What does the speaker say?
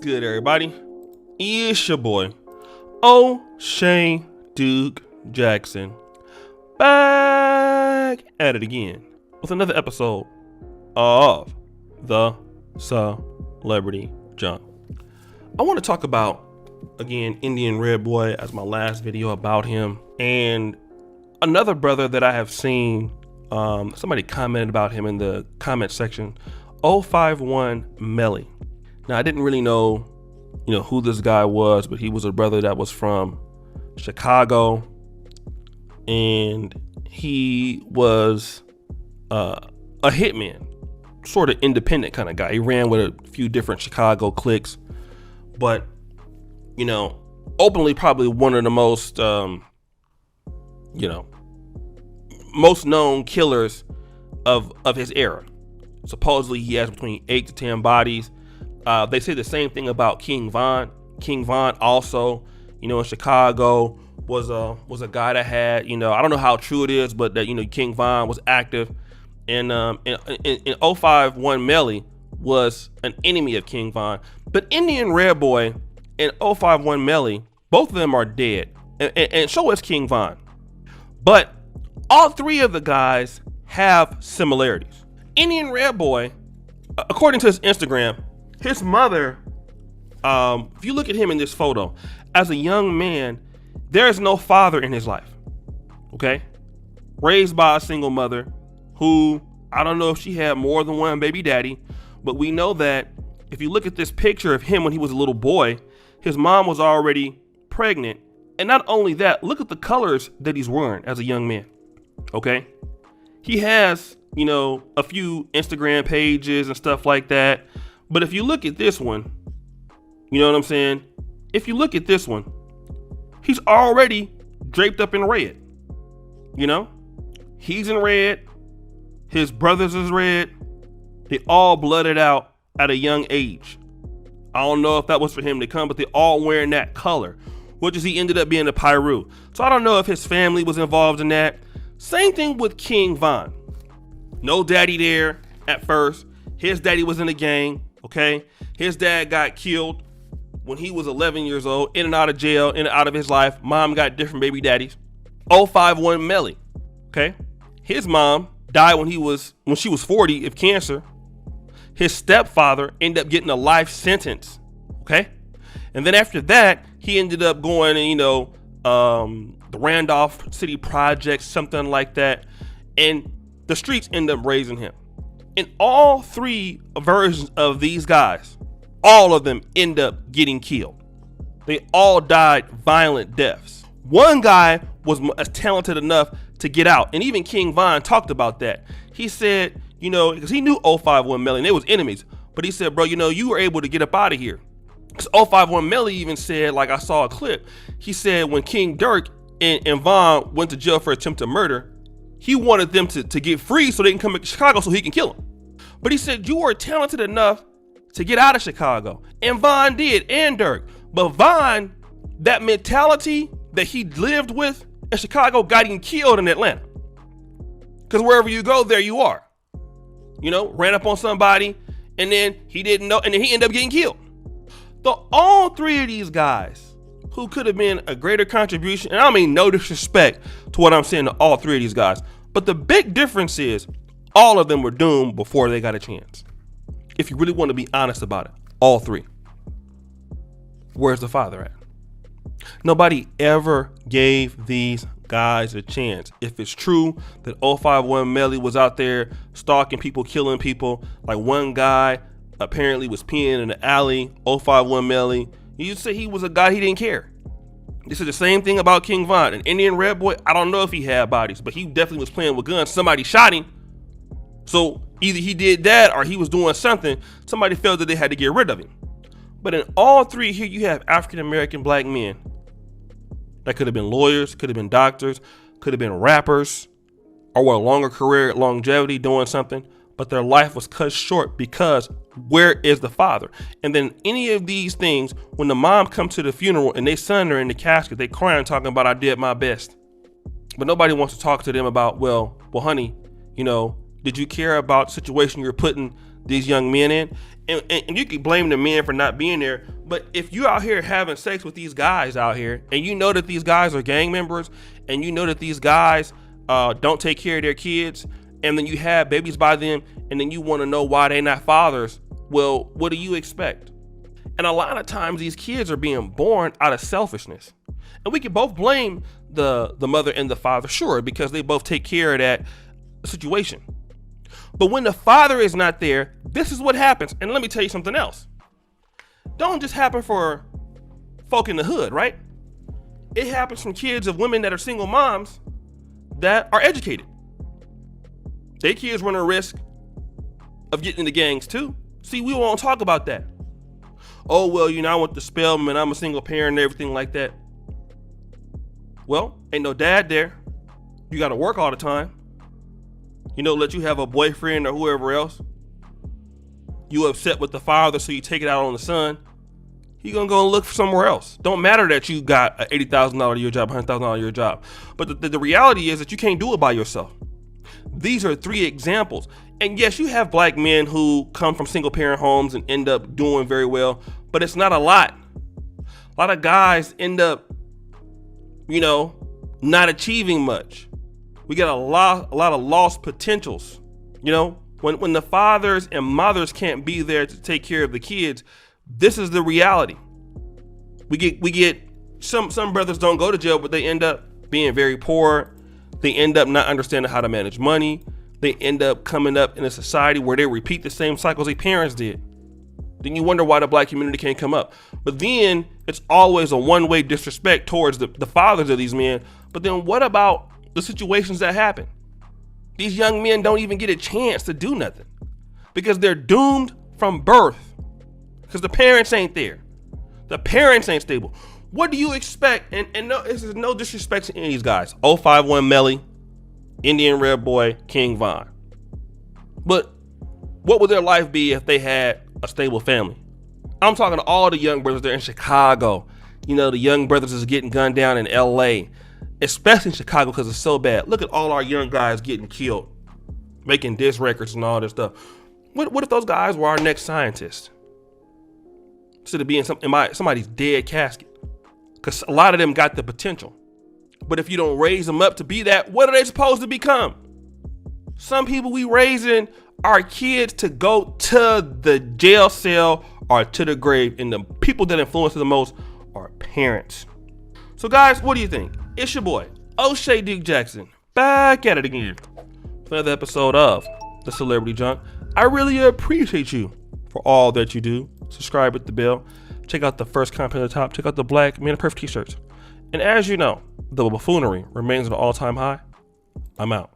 good, everybody? It's your boy, O'Shea Duke Jackson, back at it again with another episode of the Celebrity Junk. I want to talk about, again, Indian Red Boy as my last video about him, and another brother that I have seen, somebody commented about him in the comment section, 051 Melly. Now, I didn't really know, who this guy was, but he was a brother that was from Chicago, and he was a hitman, sort of independent kind of guy. He ran with a few different Chicago cliques, but, openly probably one of the most, most known killers of his era. Supposedly he has between 8 to 10 bodies. They say the same thing about King Von. King Von also, in Chicago was a guy that had, I don't know how true it is, but that, King Von was active. And in 051 Melly was an enemy of King Von. But Indian Red Boy and 051 Melly, both of them are dead. And so is King Von. But all three of the guys have similarities. Indian Red Boy, according to his Instagram, his mother, if you look at him in this photo, as a young man, there is no father in his life, okay? Raised by a single mother who, I don't know if she had more than one baby daddy, but we know that if you look at this picture of him when he was a little boy, his mom was already pregnant. And not only that, look at the colors that he's wearing as a young man, okay? He has, a few Instagram pages and stuff like that. But if you look at this one, you know what I'm saying? If you look at this one, he's already draped up in red. He's in red. His brothers is red. They all blooded out at a young age. I don't know if that was for him to come, but they all wearing that color, which is he ended up being a Pyru. So I don't know if his family was involved in that. Same thing with King Von. No daddy there at first. His daddy was in the gang. Okay, his dad got killed when he was 11 years old, in and out of jail, in and out of his life. Mom got different baby daddies. 051 Melly, okay, his mom died when she was 40 of cancer. His stepfather ended up getting a life sentence, okay, and then after that he ended up going, the Randolph City Project, something like that, and the streets end up raising him. In all three versions of these guys, all of them end up getting killed. They all died violent deaths. One guy was talented enough to get out, and even King Von talked about that. He said, because he knew 051 Melly, and they was enemies, but he said, bro, you were able to get up out of here. Because 051 Melly even said, like I saw a clip, he said when King Dirk and Von went to jail for attempted murder, he wanted them to get free so they can come to Chicago so he can kill them. But he said, you were talented enough to get out of Chicago. And Von did, and Dirk. But Von, that mentality that he lived with in Chicago got him killed in Atlanta. Because wherever you go, there you are. Ran up on somebody, and then he didn't know, and then he ended up getting killed. So all three of these guys who could have been a greater contribution, and I mean no disrespect to what I'm saying to all three of these guys, but the big difference is all of them were doomed before they got a chance. If you really want to be honest about it, all three. Where's the father at? Nobody ever gave these guys a chance. If it's true that 051 Melly was out there stalking people, killing people, like one guy apparently was peeing in the alley, 051 Melly, you say he was a guy, he didn't care. This is the same thing about King Von. An Indian Red Boy, I don't know if he had bodies, but he definitely was playing with guns. Somebody shot him. So either he did that or he was doing something. Somebody felt that they had to get rid of him. But in all three here, you have African-American black men that could have been lawyers, could have been doctors, could have been rappers, or with a longer career, longevity, doing something. But their life was cut short because where is the father? And then any of these things, when the mom comes to the funeral and they son are in the casket, they crying, talking about, I did my best. But nobody wants to talk to them about, well, honey, did you care about the situation you're putting these young men in? And you can blame the men for not being there, But if you out here having sex with these guys out here, and you know that these guys are gang members, and you know that these guys don't take care of their kids, and then you have babies by them, and then you want to know why they're not fathers, well, what do you expect? And a lot of times these kids are being born out of selfishness. And we can both blame the mother and the father, sure, because they both take care of that situation. But when the father is not there, this is what happens. And let me tell you something else. Don't just happen for folk in the hood, right? It happens from kids of women that are single moms that are educated. Their kids run a risk of getting into gangs too. See, we won't talk about that. Oh, well, I went to Spelman, I'm a single parent and everything like that. Well, ain't no dad there. You got to work all the time. Let you have a boyfriend or whoever else. You upset with the father, so you take it out on the son. He gonna go and look for somewhere else. Don't matter that you got an $80,000 a year job, $100,000 a year job. But the reality is that you can't do it by yourself. These are 3 examples. And yes, you have black men who come from single parent homes and end up doing very well, but it's not a lot. A lot of guys end up, not achieving much. We got a lot of lost potentials. When the fathers and mothers can't be there to take care of the kids, this is the reality. We get some brothers don't go to jail, but they end up being very poor. They end up not understanding how to manage money. They end up coming up in a society where they repeat the same cycles their parents did. Then you wonder why the black community can't come up. But then it's always a one-way disrespect towards the fathers of these men. But then what about the situations that happen? These young men don't even get a chance to do nothing because they're doomed from birth because the parents ain't there. The parents ain't stable. What do you expect? And no, this is no disrespect to any of these guys. 051 Melly, Indian Red Boy, King Von. But what would their life be if they had a stable family? I'm talking to all the young brothers there in Chicago. The young brothers is getting gunned down in LA, especially in Chicago because it's so bad. Look at all our young guys getting killed, making diss records and all this stuff. What if those guys were our next scientists? Instead of being somebody's dead casket. Because a lot of them got the potential. But if you don't raise them up to be that, what are they supposed to become? Some people we raising our kids to go to the jail cell or to the grave. And the people that influence the most are parents. So guys, what do you think? It's your boy, O'Shea Duke Jackson, back at it again for another episode of The Celebrity Junk. I really appreciate you for all that you do. Subscribe with the bell. Check out the first comment at the top. Check out the Black Man of Perfect t-shirts. And as you know, the buffoonery remains at an all-time high. I'm out.